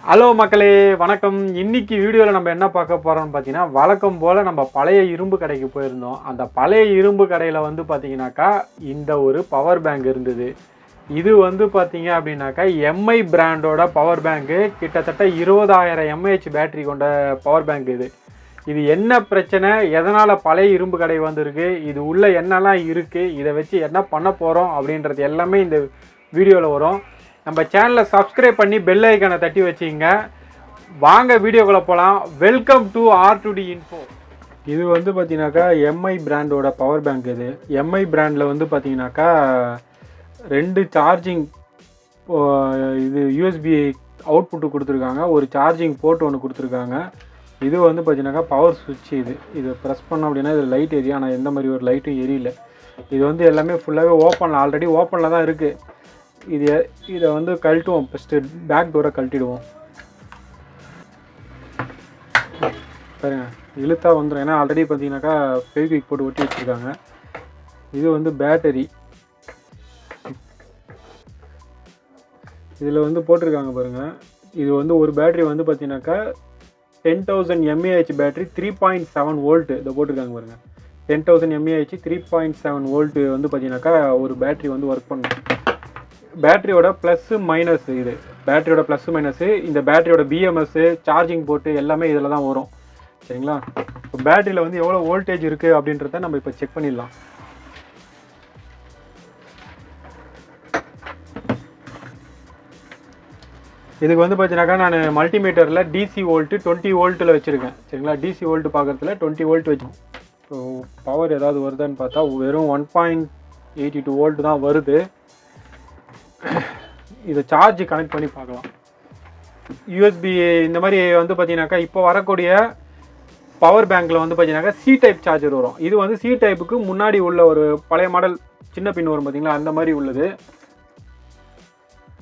Hello மக்களே, வணக்கம். இன்னைக்கு வீடியோவில் நம்ம என்ன பார்க்க போகிறோம்னு பார்த்தீங்கன்னா, வழக்கம் போல் நம்ம பழைய இரும்பு கடைக்கு போயிருந்தோம். அந்த பழைய இரும்பு கடையில் வந்து பார்த்தீங்கன்னாக்கா இந்த ஒரு பவர் பேங்க் இருந்தது. இது வந்து பார்த்தீங்க அப்படின்னாக்கா எம்ஐ பிராண்டோட பவர் பேங்க்கு, கிட்டத்தட்ட 20,000 எம்ஏஹெச் பேட்டரி கொண்ட பவர் பேங்க் இது. இது என்ன பிரச்சனை, எதனால் பழைய இரும்பு கடை வந்திருக்கு, இது உள்ளே என்னெல்லாம் இருக்குது, இதை வச்சு என்ன பண்ண போகிறோம் அப்படின்றது எல்லாமே இந்த வீடியோவில் வரும். நம்ம சேனலை சப்ஸ்கிரைப் பண்ணி பெல் ஐக்கானை தட்டி வச்சிங்க. வாங்க வீடியோக்குள்ளே போகலாம். Welcome to R2D info. இது வந்து பார்த்தீங்கன்னாக்கா எம்ஐ பிராண்டோட பவர் பேங்க். இது எம்ஐ பிராண்டில் வந்து பார்த்தீங்கன்னாக்கா 2 சார்ஜிங் இது யூஎஸ்பி அவுட்புட்டு கொடுத்துருக்காங்க, ஒரு சார்ஜிங் போர்ட் ஒன்று கொடுத்துருக்காங்க. இது வந்து பார்த்தீங்கன்னாக்கா பவர் சுவிட்ச். இது ப்ரெஸ் பண்ணோம் அப்படின்னா இது லைட் எரியும், ஆனால் எந்த மாதிரி ஒரு லைட்டும் எரியல. இது வந்து எல்லாமே ஃபுல்லாகவே ஓப்பனில், ஆல்ரெடி ஓப்பனில் தான் இருக்குது. இதை வந்து கழட்டுவோம். ஃபஸ்ட்டு பேக் டோரை கழட்டிடுவோம். பாருங்க, இழுத்தா வந்துடும். ஏன்னா ஆல்ரெடி பார்த்தீங்கன்னாக்கா ஃபெவிக்விக் போட்டு ஒட்டி வச்சுருக்காங்க. இது வந்து பேட்டரி. இதில் வந்து போட்டிருக்காங்க பாருங்கள். இது வந்து ஒரு பேட்டரி வந்து பார்த்தீங்கன்னாக்கா 10,000 mAh பேட்டரி, 3.7 வோல்ட்டு. இதை போட்டிருக்காங்க பாருங்கள். 10,000 mAh 3.7 வோல்ட்டு வந்து பார்த்தீங்கன்னாக்கா ஒரு பேட்டரி வந்து ஒர்க் பண்ணும். பேட்டரியோட ப்ளஸ்ஸு மைனஸ், இது பேட்டரியோட ப்ளஸ்ஸு மைனஸு, இந்த பேட்டரியோட பிஎம்எஸ்ஸு, சார்ஜிங் போட்டு எல்லாமே இதில் தான் வரும். சரிங்களா? இப்போ பேட்டரியில் வந்து எவ்வளோ வோல்டேஜ் இருக்குது அப்படின்றத நம்ம இப்போ செக் பண்ணிடலாம். இதுக்கு வந்து பார்த்தீங்கன்னாக்கா நான் மல்டிமீட்டரில் டிசி வோல்ட்டு 20 வோல்ட்டில் வச்சுருக்கேன். சரிங்களா? டிசி வோல்ட்டு பார்க்குறதுல 20 வோல்ட் வச்சு. ஸோ பவர் ஏதாவது வருதான்னு பார்த்தா வெறும் 1.82 வோல்ட் தான் வருது. இதை சார்ஜ் கனெக்ட் பண்ணி பார்க்கலாம். யூஎஸ்பி இந்த மாதிரி வந்து பார்த்தீங்கன்னாக்கா இப்போ வரக்கூடிய பவர் பேங்க்கில் வந்து பார்த்தீங்கன்னாக்கா சி டைப் சார்ஜர் வரும். இது வந்து சி டைப்புக்கு முன்னாடி உள்ள ஒரு பழைய மாடல் சின்ன பின் வரும் பார்த்தீங்களா, அந்த மாதிரி உள்ளது.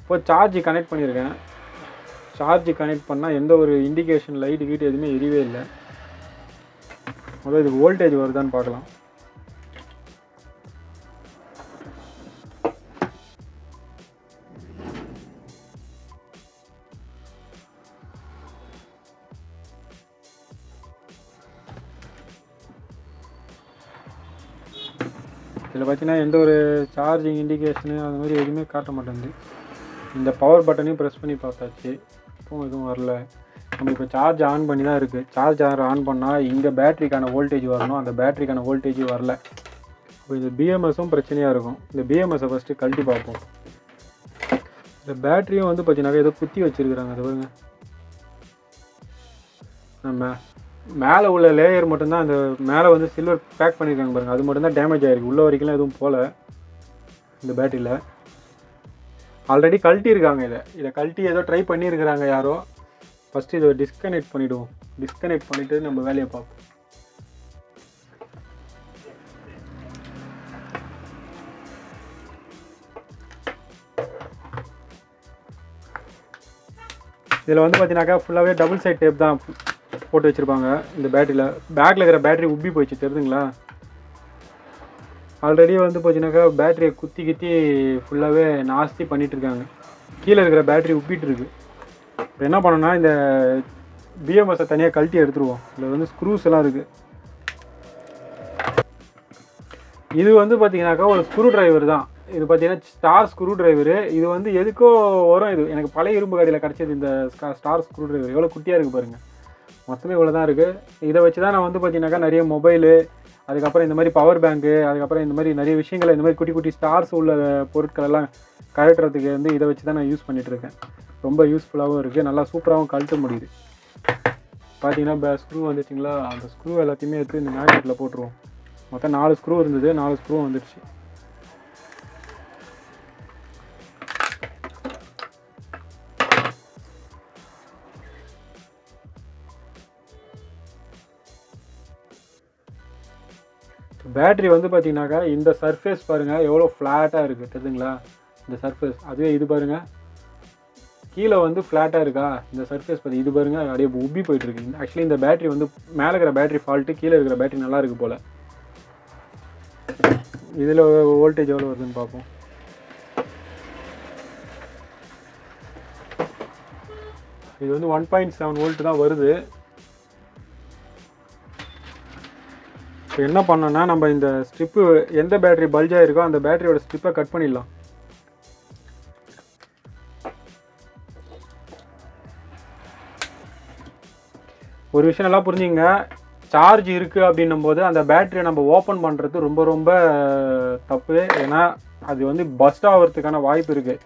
இப்போ சார்ஜ் கனெக்ட் பண்ணியிருக்கேன். சார்ஜ் கனெக்ட் பண்ணால் எந்த ஒரு இண்டிகேஷன் லைட்டு கீட்டு எதுவுமே எரியவே இல்லை. முதல்ல இதுக்கு வோல்டேஜ் வருதான்னு பார்க்கலாம். இதில் பார்த்தீங்கன்னா எந்த ஒரு சார்ஜிங் இண்டிகேஷனு அந்த மாதிரி எதுவுமே காட்ட மாட்டேங்குது. இந்த பவர் பட்டனையும் ப்ரெஸ் பண்ணி பார்த்தாச்சு, இப்போவும் எதுவும் வரல. நம்ம இப்போ சார்ஜ் ஆன் பண்ணி தான் இருக்குது. சார்ஜ் ஆன் பண்ணால் இங்கே பேட்டரிக்கான வோல்டேஜ் வரணும், அந்த பேட்டரிக்கான வோல்டேஜ் வரல. இப்போ இந்த பிஎம்எஸும் பிரச்சனையாக இருக்கும். இந்த பிஎம்எஸை ஃபஸ்ட்டு கழட்டி பார்ப்போம். இந்த பேட்டரியும் வந்து பார்த்தீங்கன்னா ஏதோ குத்தி வச்சுருக்குறாங்க. அது பாருங்க, நம்ம மேலே உள்ள லேயர் மட்டும்தான், அந்த மேலே வந்து சில்வர் பேக் பண்ணியிருக்காங்க பாருங்கள், அது மட்டும்தான் டேமேஜ் ஆகிருக்கு. உள்ள வரைக்கும் எதுவும் போகல இந்த பேட்டரியில். ஆல்ரெடி கழட்டியிருக்காங்க. இதை கழட்டி ஏதோ ட்ரை பண்ணியிருக்கிறாங்க யாரோ. ஃபஸ்ட்டு இதை டிஸ்கனெக்ட் பண்ணிவிடுவோம். டிஸ்கனெக்ட் பண்ணிவிட்டு நம்ம வேலையை பார்ப்போம். இதில் வந்து பார்த்தீங்கன்னாக்கா ஃபுல்லாகவே டபுள் சைட் டேப் தான் போட்டு வச்சுருப்பாங்க. இந்த பேட்டரியில் பேக்கில் இருக்கிற பேட்டரி உப்பி போயிடுச்சு, தெரியுதுங்களா? ஆல்ரெடி வந்து பார்த்தீங்கன்னாக்கா பேட்டரியை குத்தி ஃபுல்லாகவே நாஸ்தி பண்ணிகிட்ருக்காங்க. கீழே இருக்கிற பேட்டரி உப்பிட்டு இருக்கு. இப்போ என்ன பண்ணோன்னா இந்த பிஎம்எஸை தனியாக கழட்டி எடுத்துருவோம். இதில் வந்து ஸ்க்ரூஸ் எல்லாம் இருக்குது. இது வந்து பார்த்தீங்கன்னாக்கா ஒரு ஸ்க்ரூ டிரைவர் தான். இது பார்த்தீங்கன்னா ஸ்டார் ஸ்க்ரூ டிரைவரு. இது வந்து எதுக்கோ வரும். இது எனக்கு பழைய இரும்பு கடையில் கிடச்சது. இந்த ஸ்டார் ஸ்க்ரூ டிரைவர் எவ்வளோ குட்டியாக இருக்குது பாருங்கள். மொத்தமே இவ்வளோ தான் இருக்குது. இதை வச்சு தான் நான் வந்து பார்த்தீங்கன்னாக்கா நிறைய மொபைலு, அதுக்கப்புறம் இந்த மாதிரி பவர் பேங்க்கு, அதுக்கப்புறம் இந்த மாதிரி நிறைய விஷயங்களை, இந்த மாதிரி குட்டி குட்டி ஸ்டார்ஸ் உள்ள பொருட்கள் எல்லாம் கழட்டுறதுக்கு வந்து இதை வச்சு தான் நான் யூஸ் பண்ணிகிட்ருக்கேன். ரொம்ப யூஸ்ஃபுல்லாகவும் இருக்குது, நல்லா சூப்பராகவும் கழட்ட முடியுது. பார்த்தீங்கன்னா ஸ்க்ரூ வந்துச்சுங்களா, அந்த ஸ்க்ரூ எல்லாத்தையுமே எடுத்து இந்த மேக்னெட்டில் போட்டுருவோம். மொத்தம் 4 ஸ்க்ரூ இருந்தது, 4 ஸ்க்ரூ வந்துடுச்சு. பேட்டரி வந்து பார்த்தீங்கன்னாக்கா இந்த சர்ஃபேஸ் பாருங்கள் எவ்வளோ ஃப்ளாட்டாக இருக்குது, தெரியுதுங்களா? இந்த சர்ஃபேஸ். அதுவே இது பாருங்கள், கீழே வந்து ஃப்ளாட்டாக இருக்கா இந்த சர்ஃபேஸ் பார்த்து. இது பாருங்கள் அப்படியே உப்பி போயிட்டுருக்கு. ஆக்சுவலி இந்த பேட்டரி வந்து மேலே இருக்கிற பேட்டரி ஃபால்ட்டு, கீழே இருக்கிற பேட்டரி நல்லா இருக்குது போல். இதில் வோல்டேஜ் எவ்வளோ வருதுன்னு பார்ப்போம். இது வந்து 1.7 வோல்ட் தான் வருது. இப்போ என்ன பண்ணோன்னா நம்ம இந்த ஸ்ட்ரிப்பு எந்த பேட்டரி பல்ஜாக இருக்கோ அந்த பேட்டரியோட ஸ்ட்ரிப்பை கட் பண்ணிடலாம். ஒரு விஷயம் நல்லா புரிஞ்சுங்க, சார்ஜ் இருக்குது அப்படின்னும் போது அந்த பேட்டரியை நம்ம ஓப்பன் பண்ணுறது ரொம்ப ரொம்ப தப்பு. ஏன்னா அது வந்து பஸ்ட் ஆகிறதுக்கான வாய்ப்பு இருக்குது.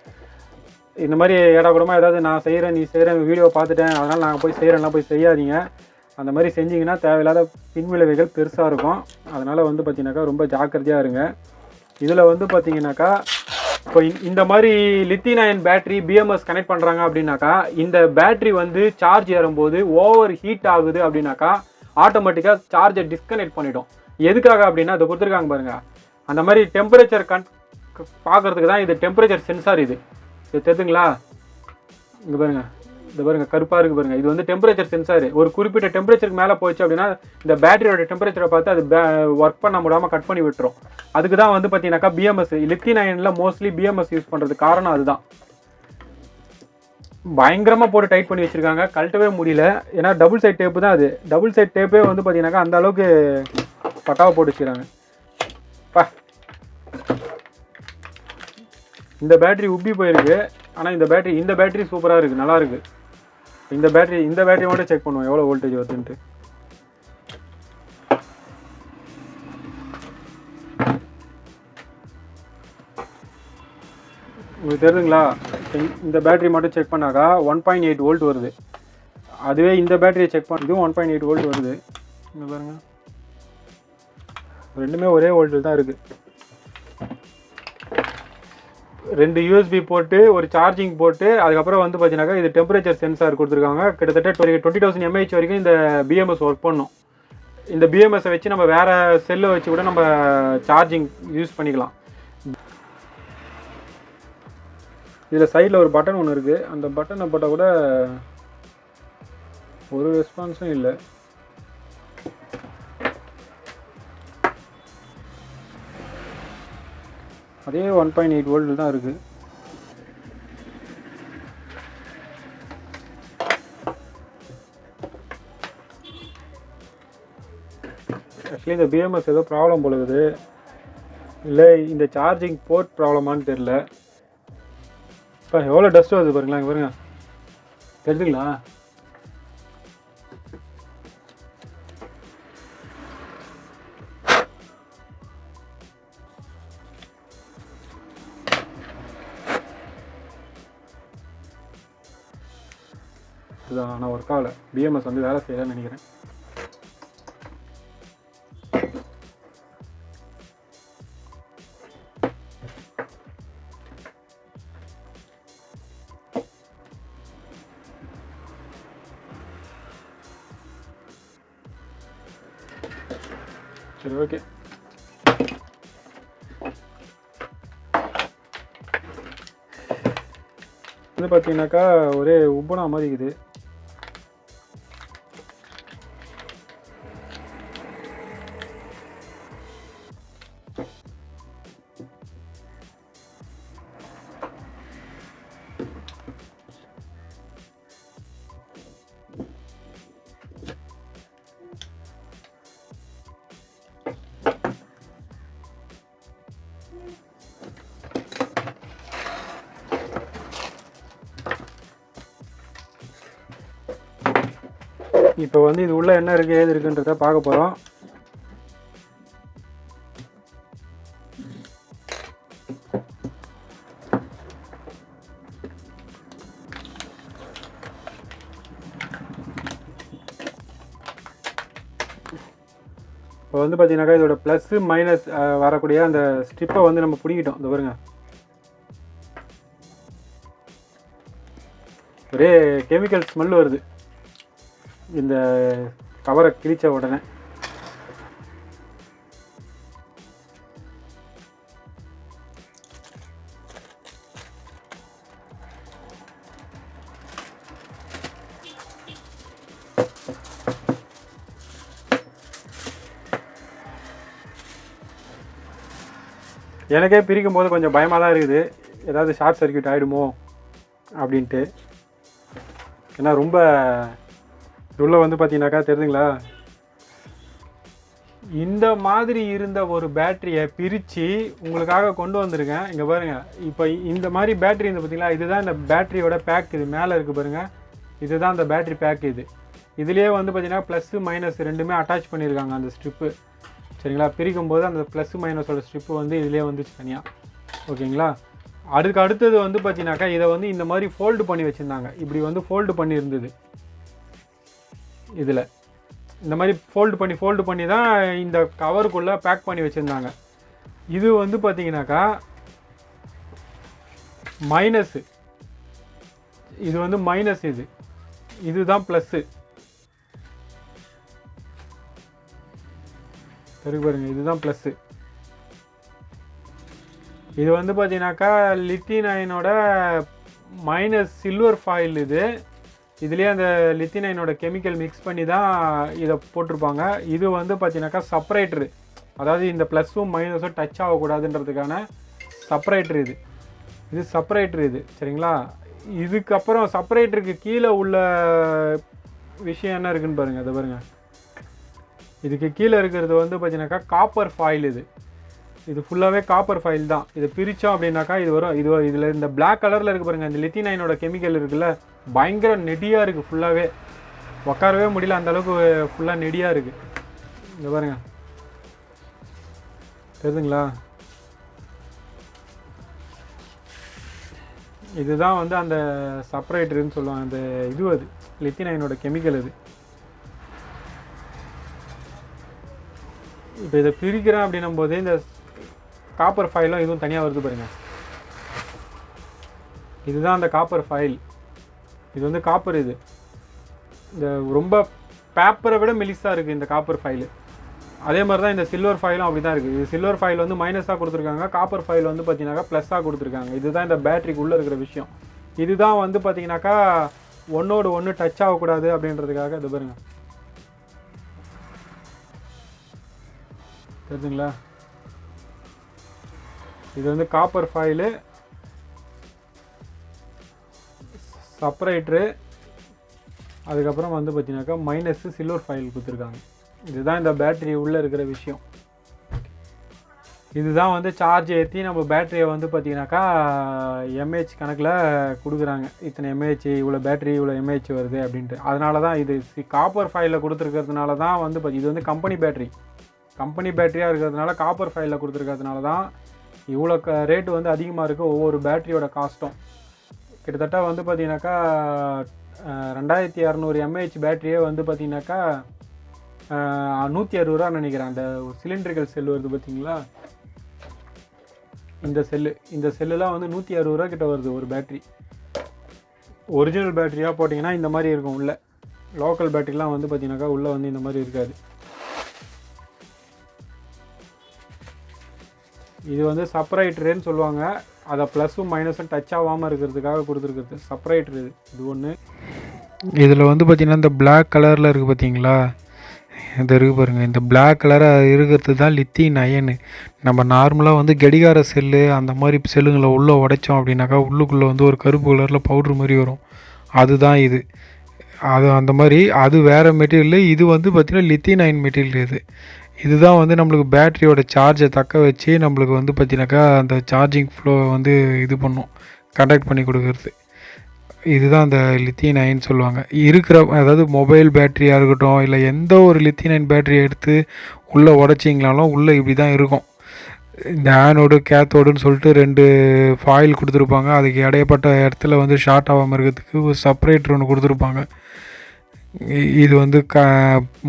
இந்த மாதிரி ஏடாக்கூடமாக ஏதாவது நான் செய்கிறேன் நீ செய்கிறேன் வீடியோ பார்த்துட்டேன் அதனால் நாங்கள் போய் செய்கிறேன்லாம் போய் செய்யாதீங்க. அந்த மாதிரி செஞ்சிங்கன்னா தேவையில்லாத பின்விளைவுகள் பெருசாக இருக்கும். அதனால் வந்து பார்த்தீங்கன்னாக்கா ரொம்ப ஜாக்கிரதையாக இருங்க. இதில் வந்து பார்த்தீங்கன்னாக்கா இப்போ இந்த மாதிரி lithium ion battery BMS connect பண்ணுறாங்க அப்படின்னாக்கா இந்த பேட்டரி வந்து சார்ஜ் ஏறும்போது ஓவர் ஹீட் ஆகுது அப்படின்னாக்கா ஆட்டோமேட்டிக்காக சார்ஜை டிஸ்கனெக்ட் பண்ணிடும். எதுக்காக அப்படின்னா அதை கொடுத்துருக்காங்க பாருங்கள். அந்த மாதிரி டெம்பரேச்சர் பார்க்குறதுக்கு தான் இது டெம்பரேச்சர் சென்சார். இது தெரியுதுங்களா? இங்கே பாருங்கள், இந்த பாருங்கள் கருப்பாக இருக்குது பாருங்கள். இது வந்து டெம்பரேச்சர் சென்சார். ஒரு குறிப்பிட்ட டெம்பரேச்சருக்கு மேலே போயிடுச்சு அப்படின்னா இந்த பேட்டரியோட டெம்பரேச்சரை பார்த்து அது ஒர்க் பண்ண முடியாமல் கட் பண்ணி விட்டுரும். அதுக்கு தான் வந்து பார்த்தீங்கன்னாக்கா பிஎம்எஸ் லித்தியம் அயனில் மோஸ்ட்லி பிஎம்எஸ் யூஸ் பண்ணுறதுக்கு காரணம் அதுதான். பயங்கரமாக போட்டு டைட் பண்ணி வச்சுருக்காங்க, கழட்டவே முடியல. ஏன்னா டபுள் சைட் டேப்பு தான் அது. டபுள் சைட் டேப்பே வந்து பார்த்தீங்கன்னாக்கா அந்த அளவுக்கு பட்டாவை போட்டு வச்சுருக்காங்க. இந்த பேட்டரி உப்பி போயிருக்கு. ஆனால் இந்த பேட்டரி சூப்பராக இருக்குது, நல்லா இருக்குது. இந்த பேட்டரி மட்டும் செக் பண்ணுவோம் எவ்வளோ வோல்டேஜ் வருதுன்ட்டு. உங்களுக்கு தெரியுதுங்களா? இந்த பேட்டரி மட்டும் செக் பண்ணாக்கா 1.8 வோல்ட் வருது. அதுவே இந்த பேட்டரியை செக் பண்ணதும் 1.8 வோல்ட் வருது. இங்கே பாருங்கள், ரெண்டுமே ஒரே வோல்ட்டில் தான் இருக்குது. 2 யூஎஸ்பி போட்டு ஒரு சார்ஜிங் போட்டு அதுக்கப்புறம் வந்து பார்த்தீங்கன்னாக்கா இது டெம்பரேச்சர் சென்சார் கொடுத்துருக்காங்க. கிட்டத்தட்ட 20,000 mAh வரைக்கும் இந்த பிஎம்எஸ் ஒர்க் பண்ணும். இந்த பிஎம்எஸை வச்சு நம்ம வேறு செல்லை வச்சு கூட நம்ம சார்ஜிங் யூஸ் பண்ணிக்கலாம். இதில் சைடில் ஒரு பட்டன் ஒன்று இருக்குது. அந்த பட்டனை போட்டால் கூட ஒரு ரெஸ்பான்ஸும் இல்லை. அதே 1.8 வோல்ட் தான் இருக்குது. ஆக்சுவலி இந்த பிஎம்எஸ் ஏதோ ப்ராப்ளம் போலுது, இல்லை இந்த சார்ஜிங் போர்ட் ப்ராப்ளமானு தெரில. இப்போ எவ்வளோ டஸ்ட் வருது பாருங்களா, இங்கே பாருங்க, தெரிஞ்சுங்களா? இதுதான் ஆனால் ஒர்க் ஆகலை. பிஎம்எஸ் வந்து வேலை செய்யலான்னு நினைக்கிறேன். சரி, ஓகே. வந்து பார்த்தீங்கன்னாக்கா ஒரே உப்புனா மாதிரி இருக்குது. இப்போ வந்து இது உள்ள என்ன இருக்குது ஏது இருக்குன்றத பார்க்க போகிறோம். இப்போ வந்து பார்த்தீங்கன்னாக்கா இதோட ப்ளஸ் மைனஸ் வரக்கூடிய அந்த ஸ்ட்ரிப்பை வந்து நம்ம பிடிக்கிட்டோம். இந்த பாருங்க, ஒரே கெமிக்கல் ஸ்மெல் வருது இந்த கவரை கிழிச்ச உடனே. எனக்கே பிரிக்கும் போது கொஞ்சம் பயமாக தான் இருக்குது, ஏதாவது ஷார்ட் சர்க்யூட் ஆகிடுமோ அப்படின்ட்டு. ஏன்னா ரொம்ப உள்ள வந்து பார்த்தீங்கன்னாக்கா தெரியுதுங்களா, இந்த மாதிரி இருந்த ஒரு பேட்டரியை பிரித்து உங்களுக்காக கொண்டு வந்திருக்கேன். இங்கே பாருங்கள், இப்போ இந்த மாதிரி பேட்டரி இருந்து பார்த்தீங்களா, இதுதான் இந்த பேட்டரியோட பேக். இது மேலே இருக்குது பாருங்கள், இதுதான் அந்த பேட்டரி பேக். இதுலேயே வந்து பார்த்தீங்கன்னா ப்ளஸ்ஸு மைனஸ் ரெண்டுமே அட்டாச் பண்ணியிருக்காங்க அந்த ஸ்ட்ரிப்பு. சரிங்களா, பிரிக்கும் போது அந்த ப்ளஸ் மைனஸோட ஸ்ட்ரிப்பு வந்து இதிலே வந்துச்சு தனியாக. ஓகேங்களா, அதுக்கு அடுத்தது வந்து பார்த்தீங்கன்னாக்கா இதை வந்து இந்த மாதிரி ஃபோல்டு பண்ணி வச்சுருந்தாங்க. இப்படி வந்து ஃபோல்டு பண்ணியிருந்தது. இதில் இந்த மாதிரி ஃபோல்டு பண்ணி தான் இந்த கவருக்குள்ளே பேக் பண்ணி வச்சுருந்தாங்க. இது வந்து பார்த்தீங்கன்னாக்கா மைனஸு, இது வந்து மைனஸ், இதுதான் ப்ளஸ்ஸு. சரி பாருங்க, இதுதான் ப்ளஸ்ஸு. இது வந்து பார்த்தீங்கன்னாக்கா லித்தியம் அயனோட மைனஸ் சில்வர் ஃபாயில். இதுலேயே அந்த லித்தியம் அயனோட கெமிக்கல் மிக்ஸ் பண்ணி தான் இதை போட்டிருப்பாங்க. இது வந்து பார்த்தீங்கன்னாக்கா செப்பரேட்டரு, அதாவது இந்த ப்ளஸ்ஸும் மைனஸும் டச் ஆகக்கூடாதுன்றதுக்கான செப்பரேட்டர். இது செப்பரேட்டர். சரிங்களா, இதுக்கப்புறம் செப்பரேட்டருக்கு கீழே உள்ள விஷயம் என்ன இருக்குதுன்னு பாருங்கள். அதை பாருங்கள், இதுக்கு கீழே இருக்கிறது வந்து பார்த்தீங்கன்னாக்கா காப்பர் ஃபாயில். இது ஃபுல்லாகவே காப்பர் ஃபாயில் தான். இதை பிரித்தோம் அப்படின்னாக்கா இது வரும். இதில் இந்த பிளாக் கலரில் இருக்குது பாருங்கள், இந்த லித்தியம் அயனோட கெமிக்கல் இருக்குல்ல, பயங்கர நெடியாக இருக்குது. ஃபுல்லாகவே உட்காரவே முடியல, அந்தளவுக்கு ஃபுல்லாக நெடியாக இருக்குது. இங்கே பாருங்கள், தெரியுதுங்களா, இதுதான் வந்து அந்த செப்பரேட்டருன்னு சொல்லுவாங்க. அந்த அது லித்தியம் அயனோட கெமிக்கல். இப்போ இதை பிரிக்கிறேன் அப்படின்னும் போது இந்த காப்பர் ஃபைலும் இதுவும் தனியாக வருது பாருங்கள். இதுதான் அந்த காப்பர் ஃபைல். இது வந்து காப்பர். இந்த ரொம்ப பேப்பரை விட மெலிஸாக இருக்குது இந்த காப்பர் ஃபைலு. அதே மாதிரி தான் இந்த சில்வர் ஃபைலும் அப்படி தான் இருக்குது. இது சில்வர் ஃபைல் வந்து மைனஸாக கொடுத்துருக்காங்க, காப்பர் ஃபைல் வந்து பார்த்தீங்கன்னாக்கா ப்ளஸ்ஸாக கொடுத்துருக்காங்க. இதுதான் இந்த பேட்டரிக்குள்ளே இருக்கிற விஷயம். இதுதான் வந்து பார்த்தீங்கன்னாக்கா ஒன்றோடு ஒன்று டச் ஆகக்கூடாது அப்படின்றதுக்காக. இது பாருங்கள், தெரியுதுங்களா, இது வந்து காப்பர் ஃபைலு, செப்பரேட்டரு, அதுக்கப்புறம் வந்து பார்த்தீங்கன்னாக்கா மைனஸு சில்வர் ஃபைல் கொடுத்துருக்காங்க. இதுதான் இந்த பேட்டரி உள்ளே இருக்கிற விஷயம். இதுதான் வந்து சார்ஜ் ஏற்றி நம்ம பேட்டரியை வந்து பார்த்தீங்கன்னாக்கா எம்ஏஹெச் கணக்கில் கொடுக்குறாங்க. இத்தனை எம்ஏஹெச், இவ்வளோ பேட்டரி இவ்வளோ எம்ஏஹெச் வருது அப்படின்ட்டு. அதனால தான் இது காப்பர் ஃபைலில் கொடுத்துருக்கிறதுனால தான் வந்து இது வந்து கம்பெனி பேட்டரியாக இருக்கிறதுனால, காப்பர் ஃபைலில் கொடுத்துருக்கிறதுனால தான் இவ்வளோ ரேட்டு வந்து அதிகமாக இருக்குது. ஒவ்வொரு பேட்டரியோட காஸ்ட்டும் கிட்டத்தட்ட வந்து பார்த்தீங்கன்னாக்கா 2200 எம்ஏஹெச் பேட்டரியே வந்து பார்த்தீங்கன்னாக்கா 160 ரூபா நினைக்கிறேன். அந்த சிலிண்ட்ரிக்கல் செல் வருது பார்த்தீங்களா, இந்த செல்லுலாம் வந்து 160 ரூபா கிட்ட வருது ஒரு பேட்டரி. ஒரிஜினல் பேட்டரியாக போட்டிங்கன்னா இந்த மாதிரி இருக்கும். உள்ள லோக்கல் பேட்டரிலாம் வந்து பார்த்தீங்கன்னாக்கா உள்ளே வந்து இந்த மாதிரி இருக்காது. இது வந்து செப்பரேட்டருன்னு சொல்லுவாங்க. அதை ப்ளஸ்ஸும் மைனஸும் டச் ஆகாமல் இருக்கிறதுக்காக கொடுத்துருக்குறது செப்பரேட்டர். இது ஒன்று. இதில் வந்து பார்த்திங்கன்னா இந்த பிளாக் கலரில் இருக்குது பார்த்தீங்களா, இது இருக்குது பாருங்கள். இந்த பிளாக் கலராக இருக்கிறது தான் லித்தியம் அயனு. நம்ம நார்மலாக வந்து கடிகார செல்லு அந்த மாதிரி செல்லுங்களை உள்ளே உடைச்சோம் அப்படின்னாக்கா உள்ளுக்குள்ளே வந்து ஒரு கருப்பு கலரில் பவுட்ரு மாதிரி வரும். அதுதான் இது. அது அந்த மாதிரி அது வேறு மெட்டீரியல். இது வந்து பார்த்திங்கன்னா லித்தியம் அயன் மெட்டீரியல். இதுதான் வந்து நம்மளுக்கு பேட்டரியோட சார்ஜை தக்க வச்சு நம்மளுக்கு வந்து பார்த்திங்கனாக்கா அந்த சார்ஜிங் ஃப்ளோ வந்து இது பண்ணும், கண்டக்ட் பண்ணி கொடுக்குறது. இதுதான் அந்த லித்தியம் அயன் சொல்லுவாங்க. அதாவது மொபைல் பேட்டரியாக இருக்கட்டும், இல்லை எந்த ஒரு லித்தியம் அயன் பேட்டரியை எடுத்து உள்ளே உடச்சிங்களாலும் உள்ளே இப்படி தான் இருக்கும். இந்த ஆனோடு கேத்தோடுன்னு சொல்லிட்டு 2 ஃபாயில் கொடுத்துருப்பாங்க. அதுக்கு இடையப்பட்ட இடத்துல வந்து ஷார்ட் ஆகாமல் இருக்கிறதுக்கு ஒரு செப்பரேட்டர் ஒன்று கொடுத்துருப்பாங்க. இது வந்து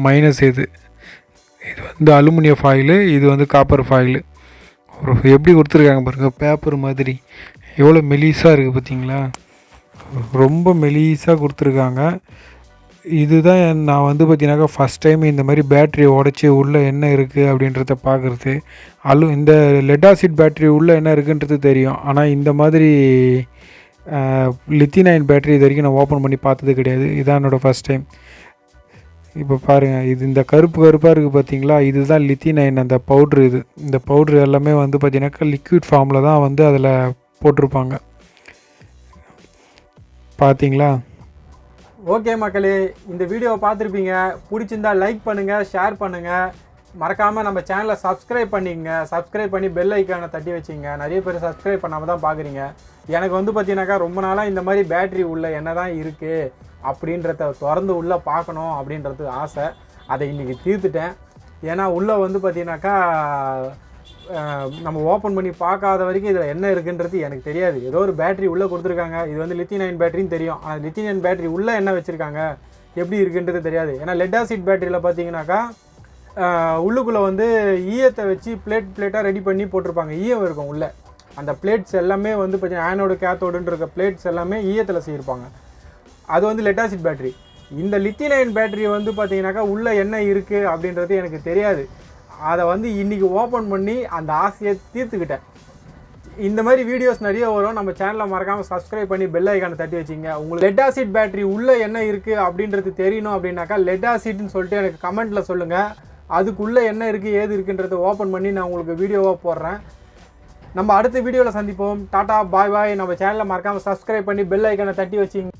மைனஸ். இது வந்து அலுமினியம் ஃபாயிலு, இது வந்து காப்பர் ஃபாயிலு. எப்படி கொடுத்துருக்காங்க பாருங்கள், பேப்பர் மாதிரி எவ்வளோ மெலிஸாக இருக்குது பார்த்தீங்களா, ரொம்ப மெலிஸாக கொடுத்துருக்காங்க. இதுதான் நான் வந்து பார்த்தீங்கன்னாக்கா ஃபஸ்ட் டைம் இந்த மாதிரி பேட்டரியை உடச்சி உள்ளே என்ன இருக்குது அப்படின்றத பார்க்குறது. இந்த லெட் ஆசிட் பேட்டரி உள்ளே என்ன இருக்குன்றது தெரியும், ஆனால் இந்த மாதிரி லித்தியம் அயன் பேட்டரி இது வரைக்கும் நான் ஓப்பன் பண்ணி பார்த்தது கிடையாது. இதுதான் என்னோடய ஃபஸ்ட் டைம். இப்போ பாருங்கள், இது இந்த கருப்பாக இருக்குது பார்த்தீங்களா, இதுதான் லித்தியம் அயன் அந்த பவுட்ரு. இந்த பவுட்ரு எல்லாமே வந்து பார்த்தீங்கன்னாக்கா லிக்விட் ஃபார்மில் தான் வந்து அதில் போட்டிருப்பாங்க. பார்த்தீங்களா, ஓகே மக்களே, இந்த வீடியோவை பார்த்துருப்பீங்க. பிடிச்சிருந்தா லைக் பண்ணுங்கள், ஷேர் பண்ணுங்கள், மறக்காமல் நம்ம சேனலை சப்ஸ்கிரைப் பண்ணிக்கங்க. சப்ஸ்கிரைப் பண்ணி பெல் ஐக்கானை தட்டி வச்சிங்க. நிறைய பேர் சப்ஸ்கிரைப் பண்ணாமல் தான் பார்க்குறீங்க. எனக்கு வந்து பார்த்தீங்கன்னாக்கா ரொம்ப நாளாக இந்த மாதிரி பேட்ரி உள்ள என்ன தான் இருக்குது அப்படின்றத திறந்து உள்ளே பார்க்கணும் அப்படின்றது ஆசை. அதை இன்றைக்கி தீர்த்துட்டேன். ஏன்னா உள்ளே வந்து பார்த்தீங்கன்னாக்கா நம்ம ஓப்பன் பண்ணி பார்க்காத வரைக்கும் இதில் என்ன இருக்குன்றது எனக்கு தெரியாது. ஏதோ ஒரு பேட்ரி உள்ளே கொடுத்துருக்காங்க. இது வந்து லித்தியம் அயன் பேட்டரின்னு தெரியும். ஆனால் லித்தியம் அயன் பேட்டரி உள்ளே என்ன வச்சுருக்காங்க, எப்படி இருக்குன்றது தெரியாது. ஏன்னா லெட் ஆசிட் பேட்டரியில் பார்த்தீங்கன்னாக்கா உள்ளுக்குள்ளே வந்து ஈயத்தை வச்சு பிளேட்டாக ரெடி பண்ணி போட்டிருப்பாங்க. ஈயம் இருக்கும் உள்ளே. அந்த பிளேட்ஸ் எல்லாமே வந்து பார்த்தீங்கன்னா ஆனோடு கேத்தோடுன்னு இருக்க பிளேட்ஸ் எல்லாமே ஈயத்தில் செய்யிருப்பாங்க. அது வந்து லெட் ஆசிட் பேட்டரி. இந்த லித்தியம் அயன் பேட்டரி வந்து பார்த்தீங்கன்னாக்கா உள்ளே என்ன இருக்குது அப்படின்றது எனக்கு தெரியாது. அதை வந்து இன்றைக்கி ஓப்பன் பண்ணி அந்த ஆசையை தீர்த்துக்கிட்டேன். இந்த மாதிரி வீடியோஸ் நிறைய வரும். நம்ம சேனலை மறக்காமல் சப்ஸ்கிரைப் பண்ணி பெல் ஐக்கானை தட்டி வச்சிங்க. உங்களுக்கு லெட் ஆசிட் பேட்டரி உள்ளே என்ன இருக்குது அப்படின்றது தெரியணும் அப்படின்னாக்கா லெட் ஆசிட்னு சொல்லிட்டு எனக்கு கமெண்ட்டில் சொல்லுங்கள். அதுக்குள்ளே என்ன இருக்குது ஏது இருக்குன்றதை ஓப்பன் பண்ணி நான் உங்களுக்கு வீடியோவாக போடுறேன். நம்ம அடுத்த வீடியோவில் சந்திப்போம். டாட்டா பாய் பாய். நம்ம சேனலை மறக்காமல் சப்ஸ்கிரைப் பண்ணி பெல் ஐக்கானை தட்டி வச்சிங்க.